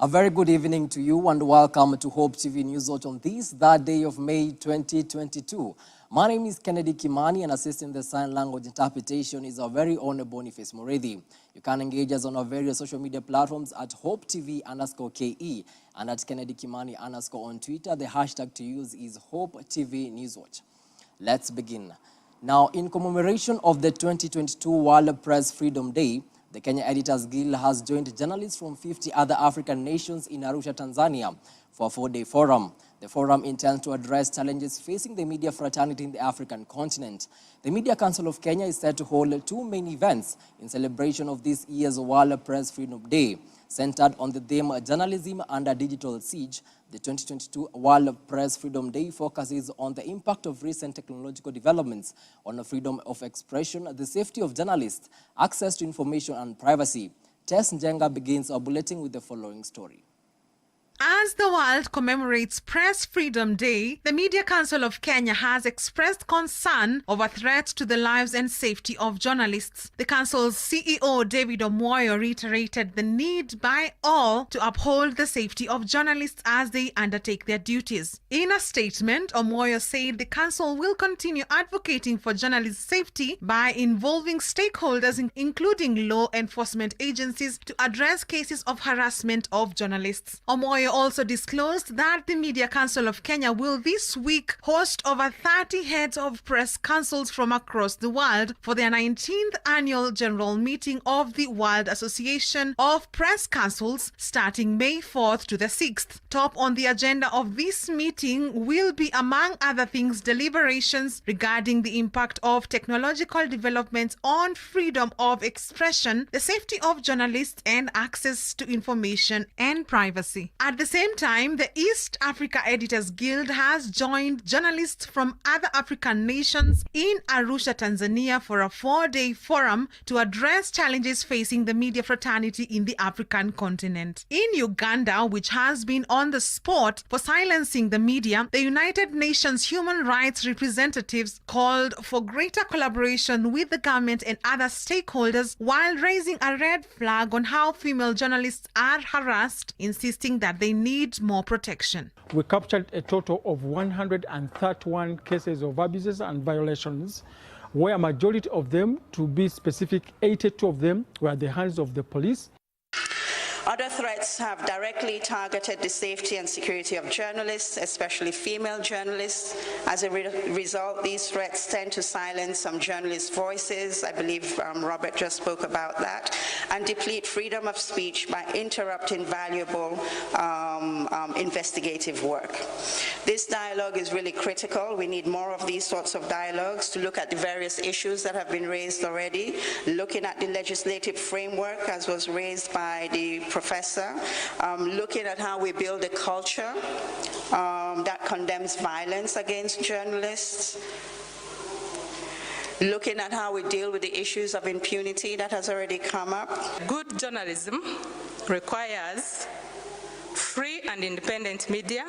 A very good evening to you and welcome to Hope TV News Watch on this, third day of May 2022. My name is Kennedy Kimani and assisting the sign language interpretation is our very own Boniface Morethi. You can engage us on our various social media platforms at HopeTV_KE and at Kennedy Kimani_ on Twitter. The hashtag to use is Hope TV News Watch. Let's begin. Now, in commemoration of the 2022 World Press Freedom Day, the Kenya Editors Guild has joined journalists from 50 other African nations in Arusha, Tanzania for a 4-day forum. The forum intends to address challenges facing the media fraternity in the African continent. The Media Council of Kenya is set to hold two main events in celebration of this year's World Press Freedom Day. Centered on the theme Journalism Under Digital Siege, the 2022 World Press Freedom Day focuses on the impact of recent technological developments on freedom of expression, the safety of journalists, access to information and privacy. Tess Njenga begins our bulletin with the following story. As the world commemorates Press Freedom Day, the Media Council of Kenya has expressed concern over threats to the lives and safety of journalists. The council's CEO, David Omoyo, reiterated the need by all to uphold the safety of journalists as they undertake their duties. In a statement, Omoyo said the council will continue advocating for journalists' safety by involving stakeholders, including law enforcement agencies, to address cases of harassment of journalists. Omoyo also disclosed that the Media Council of Kenya will this week host over 30 heads of press councils from across the world for their 19th annual general meeting of the World Association of Press Councils starting May 4th to the 6th. Top on the agenda of this meeting will be, among other things, deliberations regarding the impact of technological developments on freedom of expression, the safety of journalists, and access to information and privacy. At the same time, the East Africa Editors Guild has joined journalists from other African nations in Arusha, Tanzania for a 4-day forum to address challenges facing the media fraternity in the African continent. In Uganda, which has been on the spot for silencing the media, the United Nations human rights representatives called for greater collaboration with the government and other stakeholders while raising a red flag on how female journalists are harassed, insisting that they need more protection. We captured a total of 131 cases of abuses and violations, where a majority of them, to be specific, 82 of them were at the hands of the police. Other threats have directly targeted the safety and security of journalists, especially female journalists. As a result, these threats tend to silence some journalists' voices. I believe Robert just spoke about that, and deplete freedom of speech by interrupting valuable investigative work. This dialogue is really critical. We need more of these sorts of dialogues to look at the various issues that have been raised already, looking at the legislative framework as was raised by the professor, looking at how we build a culture that condemns violence against journalists, looking at how we deal with the issues of impunity that has already come up. Good journalism requires free and independent media,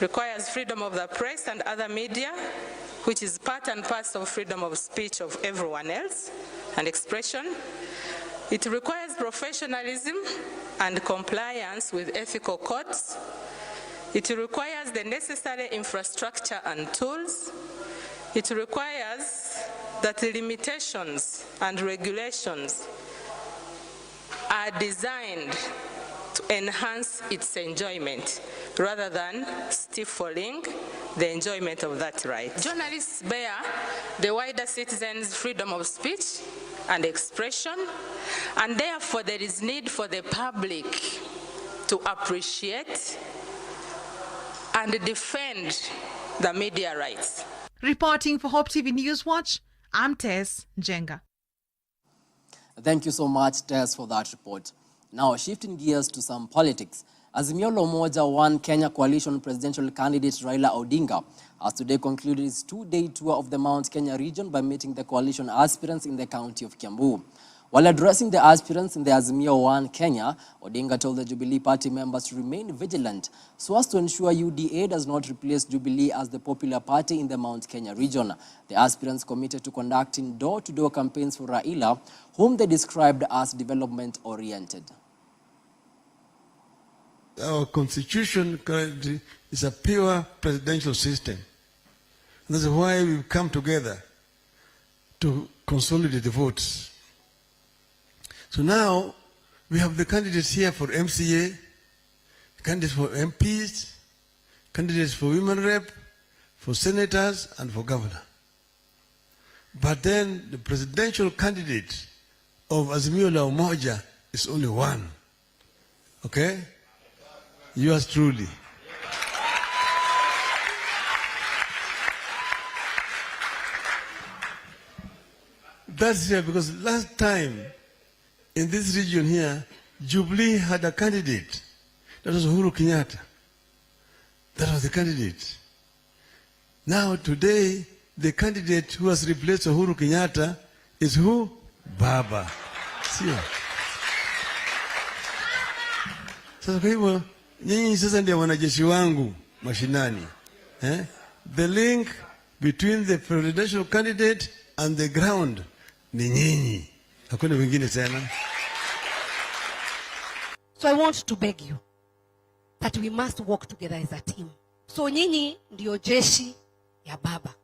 requires freedom of the press and other media, which is part and parcel of freedom of speech of everyone else and expression. It requires professionalism and compliance with ethical codes. It requires the necessary infrastructure and tools. It requires that the limitations and regulations are designed to enhance its enjoyment rather than stifling the enjoyment of that right. Journalists bear the wider citizens' freedom of speech and expression, and therefore there is need for the public to appreciate and defend the media rights. Reporting for Hope TV News Watch, I'm Tess Njenga. Thank you so much, Tess, for that report. Now, shifting gears to some politics. Azimio la Umoja One Kenya coalition presidential candidate Raila Odinga has today concluded his 2-day tour of the Mount Kenya region by meeting the coalition aspirants in the county of Kiambu. While addressing the aspirants in the Azimio One Kenya, Odinga told the Jubilee Party members to remain vigilant so as to ensure UDA does not replace Jubilee as the popular party in the Mount Kenya region. The aspirants committed to conducting door-to-door campaigns for Raila, whom they described as development-oriented. our constitution currently is a pure presidential system. And that's why we've come together to consolidate the votes. So now we have the candidates here for MCA, candidates for MPs, candidates for women rep, for senators, and for governor. But then the presidential candidate of Azimio la Umoja is only one. Okay? Yours truly. That's here because last time in this region here, Jubilee had a candidate. That was Uhuru Kenyatta. That was the candidate. Now today, the candidate who has replaced Uhuru Kenyatta is who? Baba. See? Sasa kwa hivyo, nyinyi sasa ndio wanajeshi wangu mashinani. The link between the presidential candidate and the ground ni nyinyi. Hakuna wengine tena. So I want to beg you that we must work together as a team. So nyinyi ndio jeshi ya baba.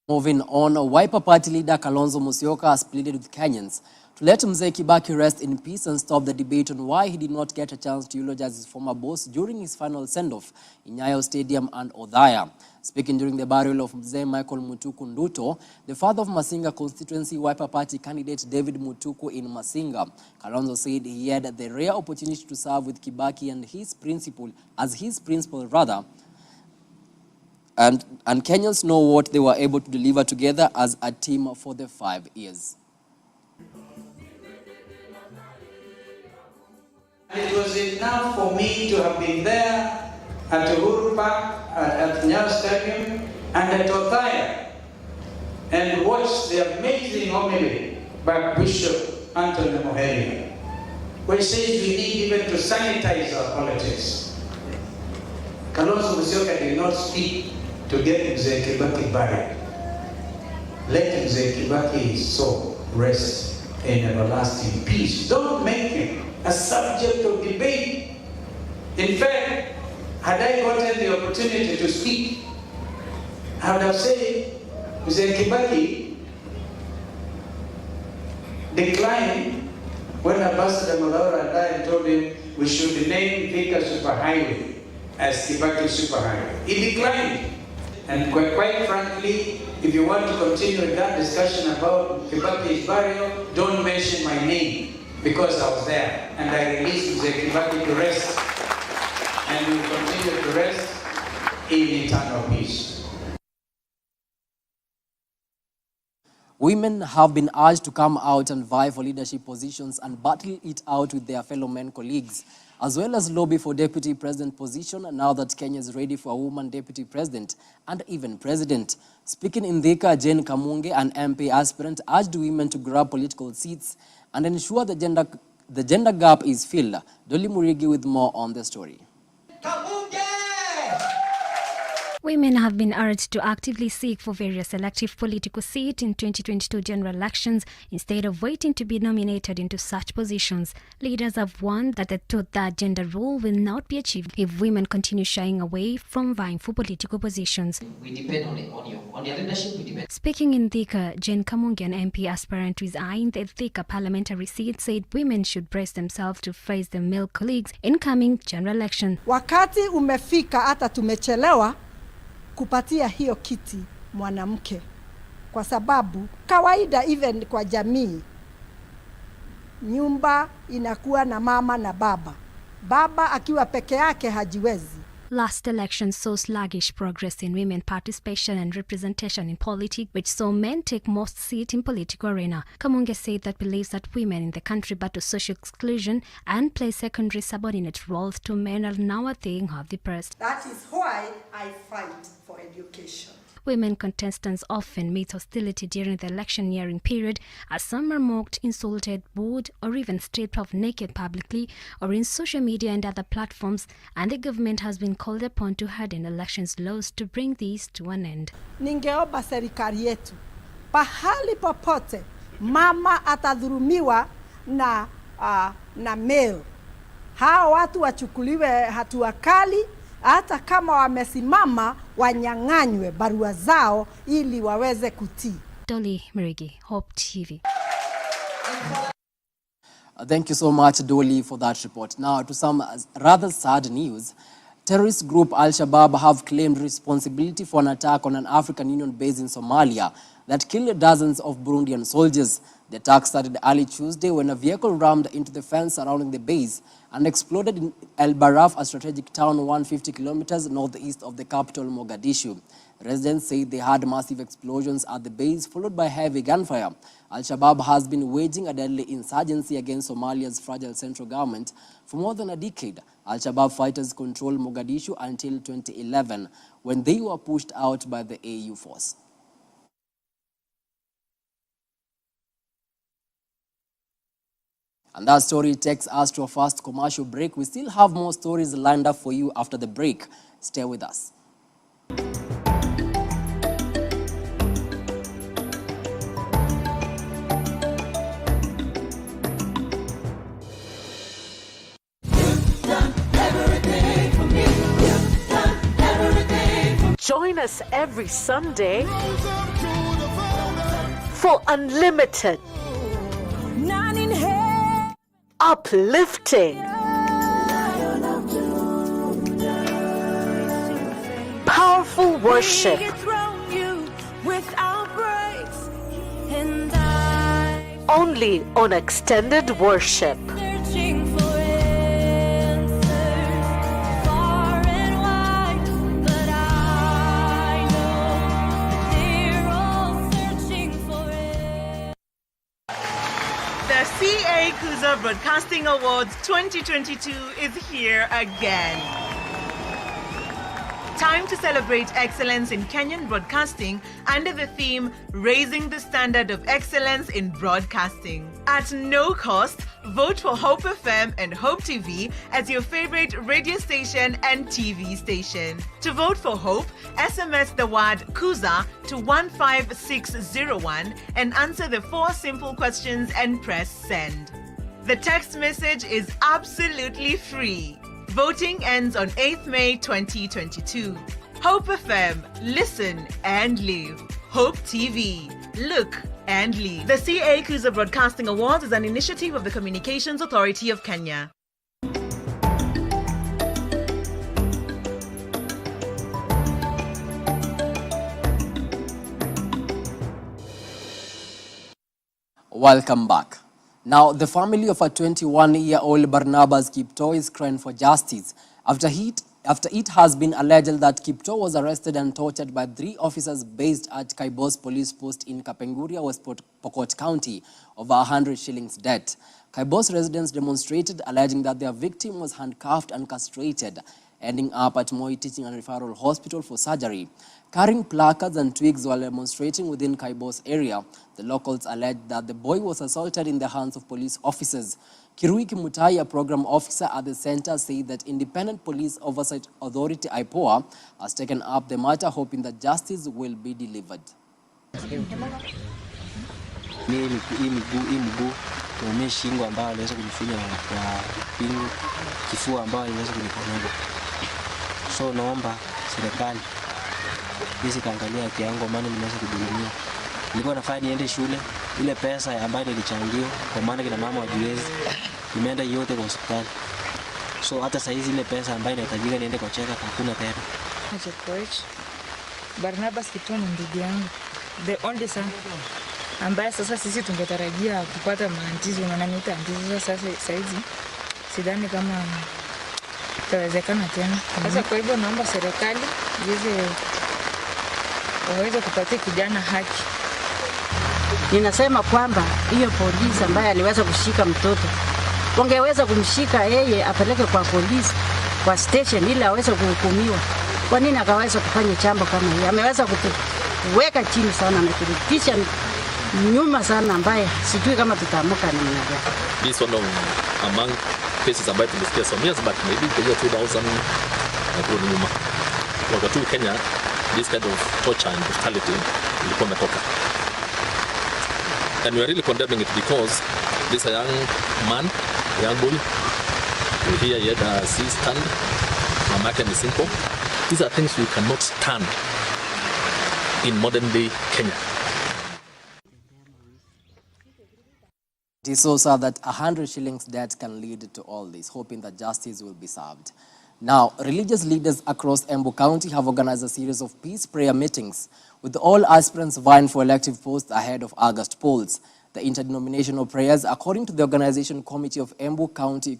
Moving on, Wiper Party leader Kalonzo Musyoka has pleaded with Kenyans to let Mzee Kibaki rest in peace and stop the debate on why he did not get a chance to eulogize his former boss during his final send-off in Nyayo Stadium and Othaya. Speaking during the burial of Mzee Michael Mutuku Nduto, the father of Masinga constituency Wiper Party candidate David Mutuku in Masinga, Kalonzo said he had the rare opportunity to serve with Kibaki and his principal, and Kenyans know what they were able to deliver together as a team for the 5 years. It was enough for me to have been there at Uhuru Park, at Nyayo Stadium, and at Othaya, and watched the amazing homily by Bishop Anthony Moheria, which says we need even to sanitize our politics. Kalonzo Musyoka did not speak to get Mzee Kibaki buried. Let Mzee Kibaki's soul rest in everlasting peace. Don't make him a subject of debate. In fact, had I gotten the opportunity to speak, I would have said, Mzee Kibaki declined when Ambassador Malaura and I told him we should name Thika Superhighway as Kibaki Superhighway. He declined. And quite frankly, if you want to continue with that discussion about Kibaki's burial, don't mention my name, because I was there and I released Mzee Kibaki to rest, and we will continue to rest in eternal peace. Women have been urged to come out and vie for leadership positions and battle it out with their fellow men colleagues, as well as lobby for deputy president position now that Kenya is ready for a woman deputy president and even president. Speaking in Thika, Jane Kamunge, an MP aspirant, urged women to grab political seats and ensure the gender gap is filled. Dolly Murigi with more on the story. Women have been urged to actively seek for various elective political seats in 2022 general elections instead of waiting to be nominated into such positions. Leaders have warned that the two-third gender rule will not be achieved if women continue shying away from vying for political positions. We depend on your leadership. We depend. Speaking in Thika, Jane Kamunge, an MP aspirant who is eyeing the Thika parliamentary seat, said women should brace themselves to face their male colleagues in coming general election. Wakati umefika hata tumechelewa kupatia hiyo kiti mwanamke, kwa sababu kawaida even kwa jamii nyumba inakuwa na mama na baba. Baba akiwa peke yake hajiwezi. Last election saw sluggish progress in women participation and representation in politics, which saw men take most seats in political arena. Kamunge said that believes that women in the country battle social exclusion and play secondary subordinate roles to men are now a thing of the past. That is why I fight for education. Women contestants often meet hostility during the electioneering period, as some are mocked, insulted, booed, or even stripped off naked publicly or in social media and other platforms, and the government has been called upon to harden elections laws to bring these to an end. Ningeomba serikali yetu, pahali popote mama atadhulumiwa na male, hao watu wachukuliwe hatua kali, hata kama wamesimama wanyang'anywe barua zao ili waweze kutii. Dolly Mirigi, Hope TV. Thank you so much, Dolly, for that report. Now, to some rather sad news, terrorist group Al-Shabaab have claimed responsibility for an attack on an African Union base in Somalia that killed dozens of Burundian soldiers. The attack started early Tuesday when a vehicle rammed into the fence surrounding the base and exploded in El Baraf, a strategic town 150 kilometers northeast of the capital, Mogadishu. Residents say they had massive explosions at the base, followed by heavy gunfire. Al-Shabaab has been waging a deadly insurgency against Somalia's fragile central government for more than a decade. Al-Shabaab fighters controlled Mogadishu until 2011, when they were pushed out by the AU force. And that story takes us to a first commercial break. We still have more stories lined up for you after the break. Stay with us. Join us every Sunday for unlimited, uplifting, powerful worship, only on Extended Worship. CA Kuza Broadcasting Awards 2022 is here again. Time to celebrate excellence in Kenyan broadcasting under the theme Raising the Standard of Excellence in Broadcasting. At no cost, vote for Hope FM and Hope TV as your favorite radio station and TV station. To vote for Hope, SMS the word Kuza to 15601 and answer the 4 simple questions and press send. The text message is absolutely free. Voting ends on 8th May 2022. Hope FM, listen and live. Hope TV, look and live. The CA Kuza Broadcasting Awards is an initiative of the Communications Authority of Kenya. Welcome back. Now, the family of a 21-year-old Barnabas Kipto is crying for justice after it has been alleged that Kipto was arrested and tortured by 3 officers based at Kaibos Police Post in Kapenguria, West Pokot County, over 100 shillings debt. Kaibos residents demonstrated, alleging that their victim was handcuffed and castrated, ending up at Moi Teaching and Referral Hospital for surgery. Carrying placards and twigs while demonstrating within Kaibos area, the locals alleged that the boy was assaulted in the hands of police officers. Kirui Kimutai, a program officer at the center, said that Independent Police Oversight Authority IPOA has taken up the matter, hoping that justice will be delivered. Tume shingo ambayo aliweza kunifinya kwa pingu, kifua ambayo aliweza kunikanyaga. So naomba serikali hizi kaangalia kiango, maana nimeweza kudhulumiwa. Nilikuwa nafanya niende shule, ile pesa ambayo nilichangiwa kwa maana kina mama wajiwezi, nimeenda yote kwa hospitali. So hata saa hizi ile pesa ambayo inahitajika niende kwa check-up hakuna tena. Coach Barnabas Kipto ni ndugu yangu, the only son, ambaye sasa sisi tungetarajia kupata maandizi, unaniita andizi. Sasa hizi sidhani kama itawezekana tena. Sasa kwa hivyo naomba serikali waweze kupatia kijana haki. Ninasema kwamba hiyo polisi ambaye aliweza kushika mtoto, wangeweza kumshika yeye apeleke kwa polisi, kwa station, ili aweze kuhukumiwa. Kwa nini akaweza kufanya jambo kama hili? Ameweza kuweka chini sana na kurudisha nyuma sana, ambaye sijui kama tutaamka ni nini. This one among cases ambayo tumesikia some years back, maybe the year 2000 na kurudi nyuma. Wakati Kenya this kind of torture and brutality ilikuwa imetoka. And we are really condemning it because this a young man, a young boy, Here you had a C stand, Mamake and Simple. These are things we cannot stand in modern day Kenya. It is so sad that 100 shillings debt can lead to all this, hoping that justice will be served. Now, religious leaders across Embu County have organized a series of peace prayer meetings with all aspirants vying for elective posts ahead of August polls. The interdenominational prayers, according to the Organization Committee of Embu County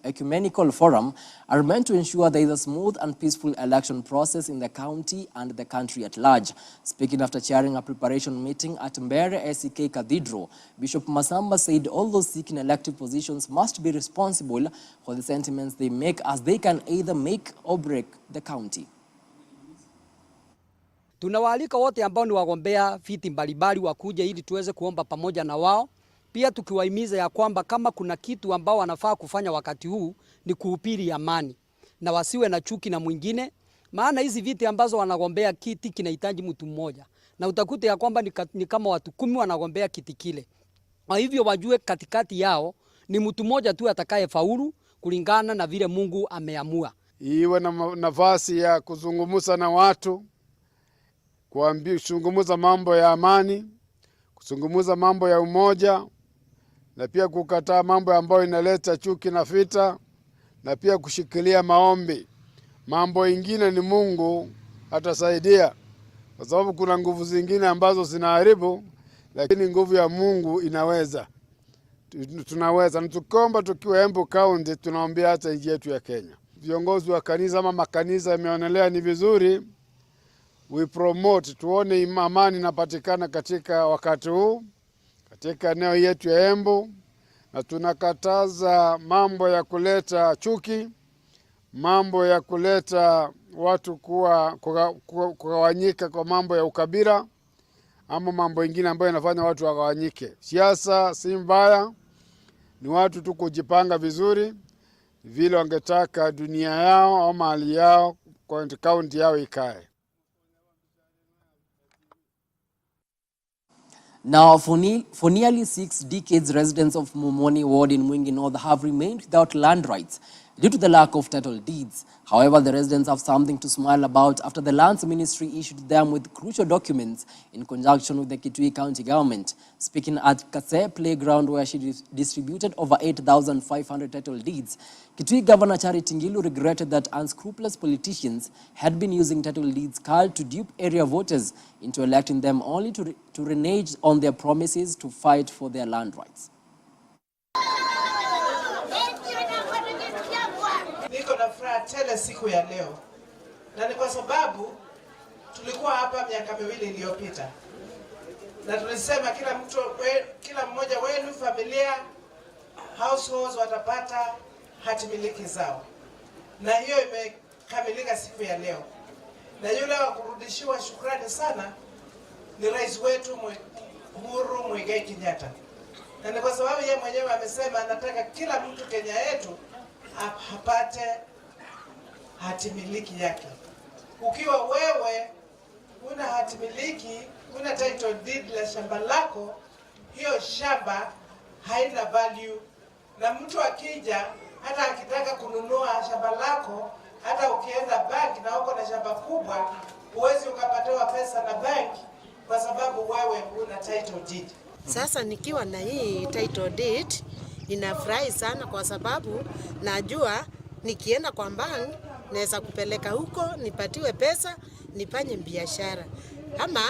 Ecumenical Forum, are meant to ensure there is a smooth and peaceful election process in the county and the country at large. Speaking after chairing a preparation meeting at Mbere SEK Cathedral, Bishop Masamba said all those seeking elective positions must be responsible for the sentiments they make, as they can either make or break the county. Tunawaalika wote ambao ni wagombea viti mbalimbali wakuje ili tuweze kuomba pamoja na wao. Pia tukiwahimiza ya kwamba kama kuna kitu ambao wanafaa kufanya wakati huu ni kuhubiri amani na wasiwe na chuki na mwingine, maana hizi viti ambazo wanagombea kiti kinahitaji mtu mmoja, na utakuta ya kwamba ni kama watu 10 wanagombea kiti kile. Kwa hivyo wajue katikati yao ni mtu mmoja tu atakaye faulu kulingana na vile Mungu ameamua. Iwe na nafasi ya kuzungumza na watu, kuzungumza mambo ya amani, kuzungumza mambo ya umoja, na pia kukataa mambo ambayo inaleta chuki na vita, na pia kushikilia maombi. Mambo ingine ni Mungu atasaidia, kwa sababu kuna nguvu zingine ambazo zinaharibu, lakini nguvu ya Mungu inaweza. Tunaweza, na tukiomba tukiwa Embu County, tunaombea hata nchi yetu ya Kenya. Viongozi wa kanisa ama makanisa yameonelea ni vizuri we promote, tuone amani inapatikana katika wakati huu katika eneo yetu ya Embu, na tunakataza mambo ya kuleta chuki, mambo ya kuleta watu kugawanyika kwa mambo ya ukabila ama mambo mengine ambayo yanafanya watu wagawanyike. Siasa si mbaya, ni watu tu kujipanga vizuri vile wangetaka dunia yao au mali yao kwa kaunti yao ikae. Now, for nearly 6 decades, residents of Mumoni Ward in Mwingi North have remained without land rights due to the lack of title deeds. However, the residents have something to smile about after the Lands Ministry issued them with crucial documents in conjunction with the Kitui County government. Speaking at Kase Playground, where she distributed over 8,500 title deeds, Kitui Governor Charity Ngilu regretted that unscrupulous politicians had been using title deeds called to dupe area voters into electing them, only to renege on their promises to fight for their land rights. Niko na furaha tele siku ya leo, na ni kwa sababu tulikuwa hapa miaka 2 iliyopita na tulisema kila mmoja wenu familia households watapata hati miliki zao, na hiyo imekamilika siku ya leo. Na yule wa kurudishiwa shukrani sana ni rais wetu Uhuru Muigai Kenyatta, na ni kwa sababu yeye mwenyewe amesema anataka kila mtu Kenya yetu apate hati miliki yake. Ukiwa wewe una hati miliki, una title deed la shamba lako, hiyo shamba haina value, na mtu akija hata akitaka kununua shamba lako, hata ukienda bank na uko na shamba kubwa, huwezi ukapatiwa pesa na bank kwa sababu wewe una title deed. Sasa nikiwa na hii title deed ninafurahi sana, kwa sababu najua nikienda kwa bank naweza kupeleka huko nipatiwe pesa nifanye biashara, ama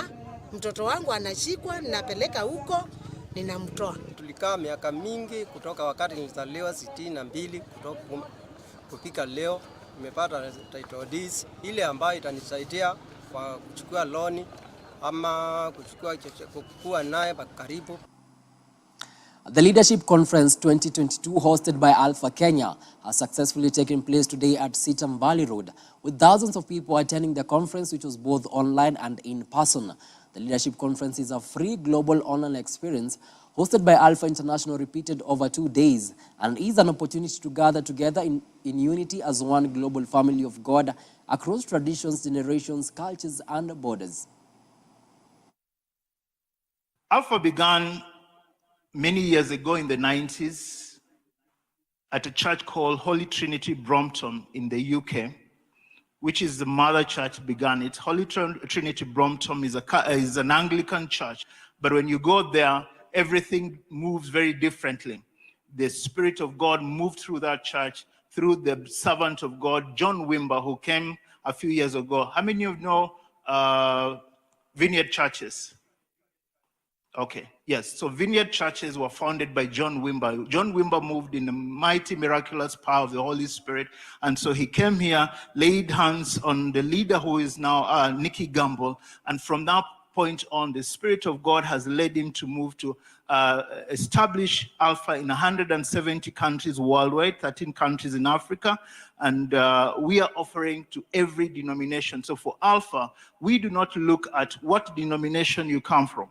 mtoto wangu anashikwa ninapeleka huko ninamtoa. Tulikaa miaka mingi kutoka wakati nilizaliwa 62 kutoka kupika leo nimepata title deeds ile ambayo itanisaidia kwa kuchukua loan ama kuchukua naye karibu. The Leadership Conference 2022, hosted by Alpha Kenya, has successfully taken place today at Sitam Valley Road, with thousands of people attending the conference, which was both online and in person. The Leadership Conference is a free global online experience hosted by Alpha International, repeated over 2 days, and is an opportunity to gather together in unity as one global family of God across traditions, generations, cultures, and borders. Alpha began many years ago in the 90s at a church called Holy Trinity Brompton in the UK, which is the mother church began it. Holy Trinity Brompton is an Anglican church, but when you go there, everything moves very differently. The Spirit of God moved through that church, through the servant of God, John Wimber, who came a few years ago. How many of you know Vineyard churches? Okay, yes. So Vineyard churches were founded by John Wimber. John Wimber moved in the mighty, miraculous power of the Holy Spirit. And so he came here, laid hands on the leader who is now Nicky Gamble. And from that point on, the Spirit of God has led him to move to establish Alpha in 170 countries worldwide, 13 countries in Africa. And we are offering to every denomination. So for Alpha, we do not look at what denomination you come from.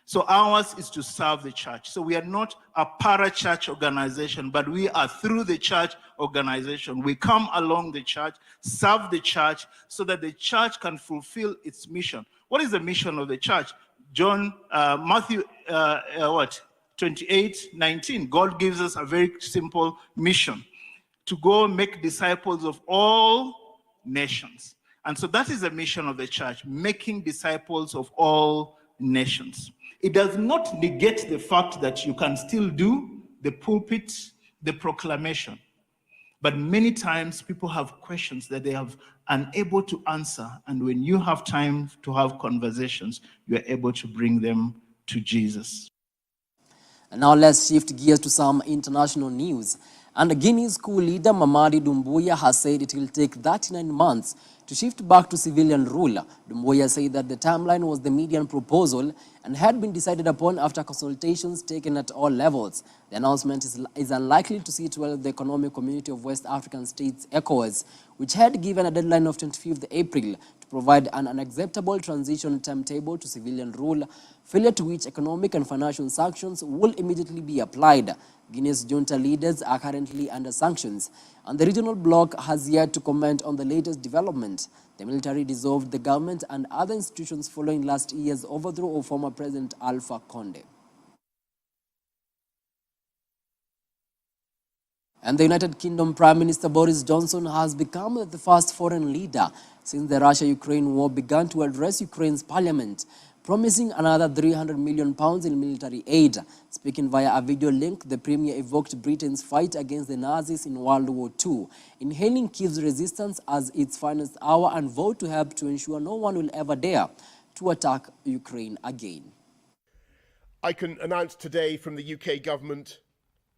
So ours is to serve the church. So we are not a para-church organization, but we are through the church organization. We come along the church, serve the church, so that the church can fulfill its mission. What is the mission of the church? Matthew 28:19. God gives us a very simple mission: to go make disciples of all nations. And so that is the mission of the church, making disciples of all nations. It does not negate the fact that you can still do the pulpit, the proclamation. But many times people have questions that they have unable to answer. And when you have time to have conversations, you are able to bring them to Jesus. And now let's shift gears to some international news. And Guinea school leader Mamadi Doumbouya has said it will take 39 months to shift back to civilian rule. Doumbouya said that the timeline was the median proposal and had been decided upon after consultations taken at all levels. The announcement is unlikely to sit well with the Economic Community of West African States, ECOWAS, which had given a deadline of 25th April to provide an unacceptable transition timetable to civilian rule, failure to which economic and financial sanctions will immediately be applied. Guinea's junta leaders are currently under sanctions, and the regional bloc has yet to comment on the latest development. The military dissolved the government and other institutions following last year's overthrow of former President Alpha Conde. And the United Kingdom Prime Minister Boris Johnson has become the first foreign leader since the Russia-Ukraine war began to address Ukraine's parliament, promising another £300 million in military aid. Speaking via a video link, the Premier evoked Britain's fight against the Nazis in World War II, inhaling Kyiv's resistance as its finest hour and vowed to help to ensure no one will ever dare to attack Ukraine again. I can announce today from the UK government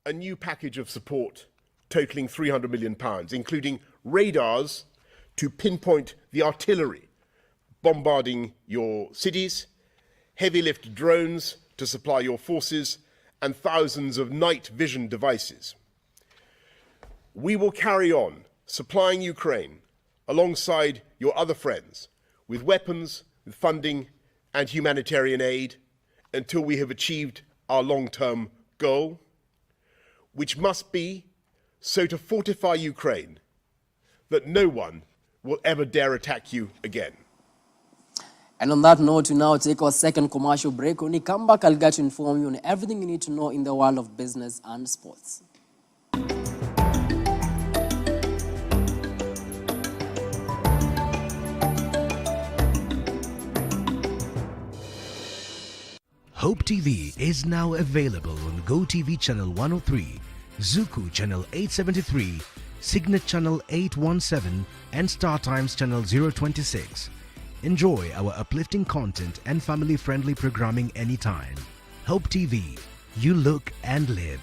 a new package of support totalling £300 million, including radars to pinpoint the artillery bombarding your cities, heavy lift drones to supply your forces, and thousands of night vision devices. We will carry on supplying Ukraine alongside your other friends with weapons, with funding and humanitarian aid until we have achieved our long-term goal, which must be so to fortify Ukraine that no one will ever dare attack you again. And on that note, we now take our second commercial break. When we come back, I'll get to inform you on everything you need to know in the world of business and sports. Hope TV is now available on GoTV Channel 103, Zuku Channel 873, Signet Channel 817, and StarTimes Channel 026. Enjoy our uplifting content and family-friendly programming anytime. Hope TV, you look and live.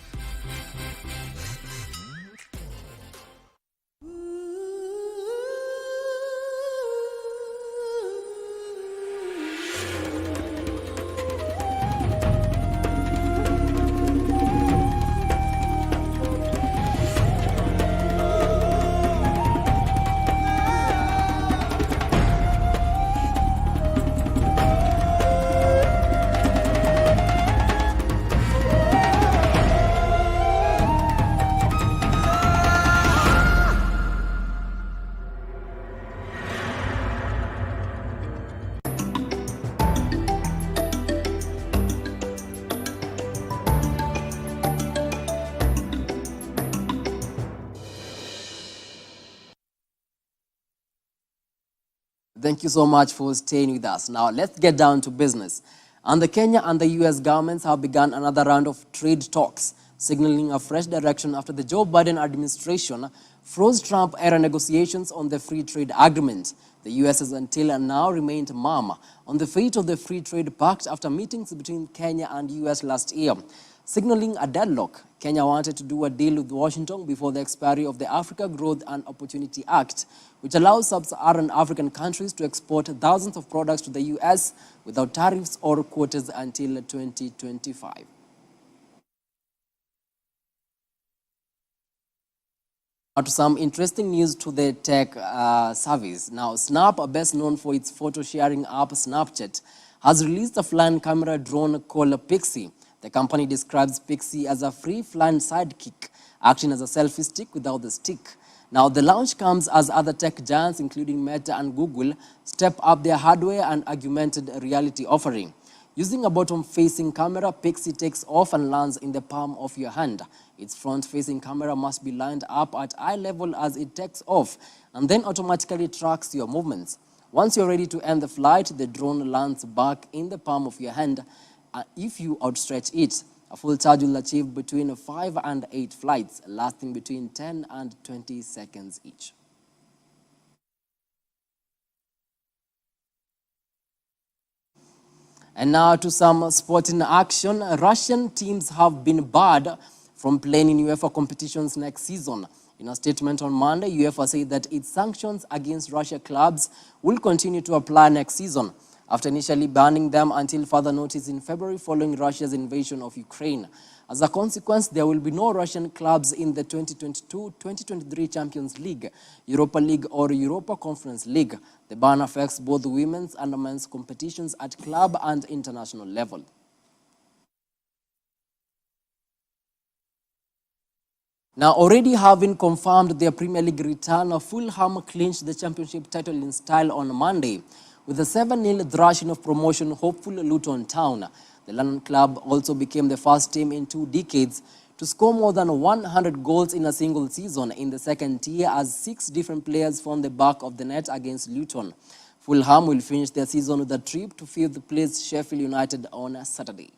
Thank you so much for staying with us. Now, let's get down to business. And the Kenya and the US governments have begun another round of trade talks, signaling a fresh direction after the Joe Biden administration froze Trump-era negotiations on the free trade agreement. The US has until now remained mum on the fate of the free trade pact after meetings between Kenya and US last year. Signaling a deadlock, Kenya wanted to do a deal with Washington before the expiry of the Africa Growth and Opportunity Act, which allows sub-Saharan African countries to export thousands of products to the US without tariffs or quotas until 2025. Now to some interesting news to the tech service. Now, Snap, best known for its photo-sharing app Snapchat, has released a flying camera drone called Pixie. The company describes Pixie as a free flying sidekick, acting as a selfie stick without the stick. Now, the launch comes as other tech giants, including Meta and Google, step up their hardware and augmented reality offering. Using a bottom-facing camera, Pixie takes off and lands in the palm of your hand. Its front-facing camera must be lined up at eye level as it takes off and then automatically tracks your movements. Once you're ready to end the flight, the drone lands back in the palm of your hand. If you outstretch it, a full charge will achieve between 5 and 8 flights, lasting between 10 and 20 seconds each. And now to some sporting action. Russian teams have been barred from playing in UEFA competitions next season. In a statement on Monday, UEFA said that its sanctions against Russia clubs will continue to apply next season, after initially banning them until further notice in February following Russia's invasion of Ukraine. As a consequence, there will be no Russian clubs in the 2022-2023 Champions League, Europa League or Europa Conference League. The ban affects both women's and men's competitions at club and international level. Now, already having confirmed their Premier League return, Fulham clinched the championship title in style on Monday with a 7-0 thrashing of promotion hopeful Luton Town. The London club also became the first team in 2 decades to score more than 100 goals in a single season in the second tier, as 6 different players found the back of the net against Luton. Fulham will finish their season with a trip to 5th place Sheffield United on Saturday.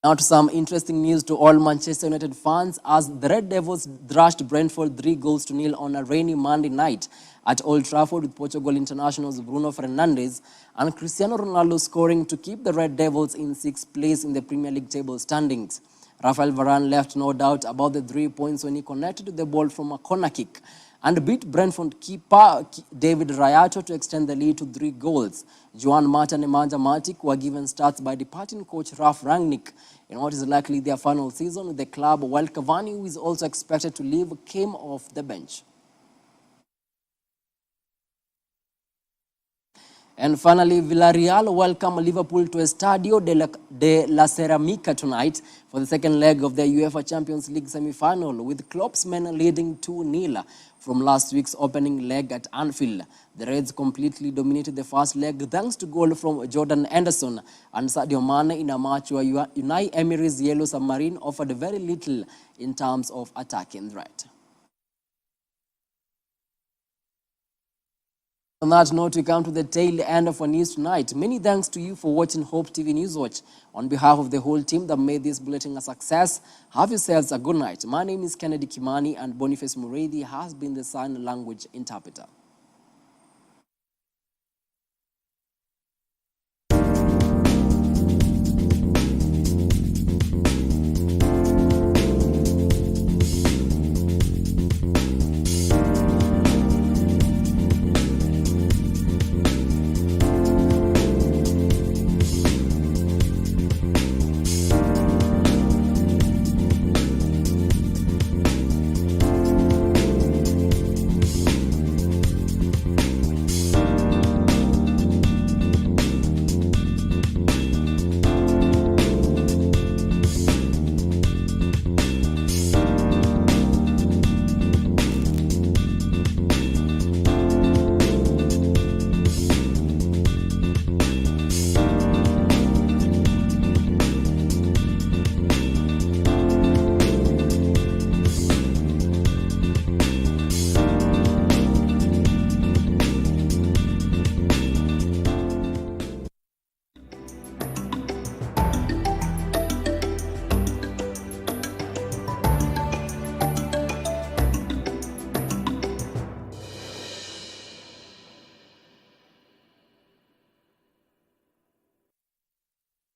Now to some interesting news to all Manchester United fans, as the Red Devils thrashed Brentford 3-0 on a rainy Monday night at Old Trafford, with Portugal internationals Bruno Fernandes and Cristiano Ronaldo scoring to keep the Red Devils in 6th place in the Premier League table standings. Rafael Varane left no doubt about the 3 points when he connected to the ball from a corner kick and beat Brentford keeper David Raya to extend the lead to 3 goals. Joan Mata and Nemanja Matic were given starts by departing coach Ralf Rangnick in what is likely their final season with the club, while Cavani, who is also expected to leave, came off the bench. And finally, Villarreal welcome Liverpool to Estadio de la Ceramica tonight for the second leg of the UEFA Champions League semi-final, with Klopp's men leading 2-0 from last week's opening leg at Anfield. The Reds completely dominated the first leg thanks to goal from Jordan Anderson and Sadio Mane in a match where Unai Emery's Yellow Submarine offered very little in terms of attacking threat. On that note, we come to the tail end of our news tonight. Many thanks to you for watching Hope TV News Watch. On behalf of the whole team that made this bulletin a success, have yourselves a good night. My name is Kennedy Kimani, and Boniface Muredi has been the sign language interpreter.